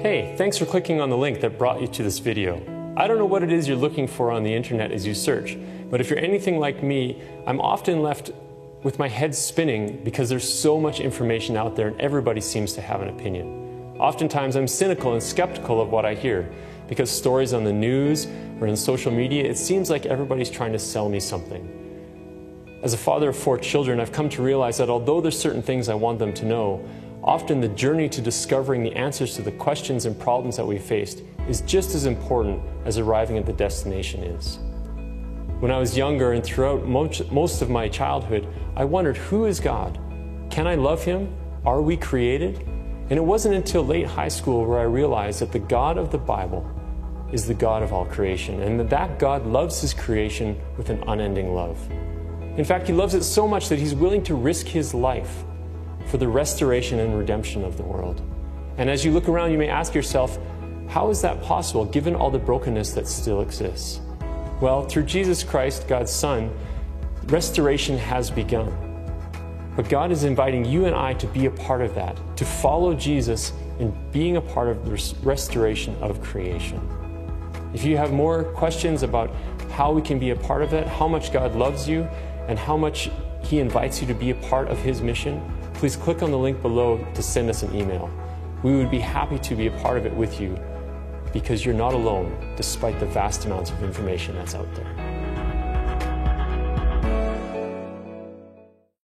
Hey, thanks for clicking on the link that brought you to this video. I don't know what it is you're looking for on the internet as you search, but if you're anything like me, I'm often left with my head spinning because there's so much information out there and everybody seems to have an opinion. Oftentimes I'm cynical and skeptical of what I hear because stories on the news or in social media, it seems like everybody's trying to sell me something. As a father of 4 children, I've come to realize that although there's certain things I want them to know, often the journey to discovering the answers to the questions and problems that we faced is just as important as arriving at the destination is. When I was younger and throughout most of my childhood, I wondered, who is God? Can I love Him? Are we created? And it wasn't until late high school where I realized that the God of the Bible is the God of all creation, and that God loves His creation with an unending love. In fact, He loves it so much that He's willing to risk His life for the restoration and redemption of the world. And as you look around, you may ask yourself, how is that possible given all the brokenness that still exists? Well, through Jesus Christ, God's Son, restoration has begun. But God is inviting you and I to be a part of that, to follow Jesus in being a part of the restoration of creation. If you have more questions about how we can be a part of it, how much God loves you, and how much He invites you to be a part of His mission, please click on the link below to send us an email. We would be happy to be a part of it with you because you're not alone despite the vast amounts of information that's out there.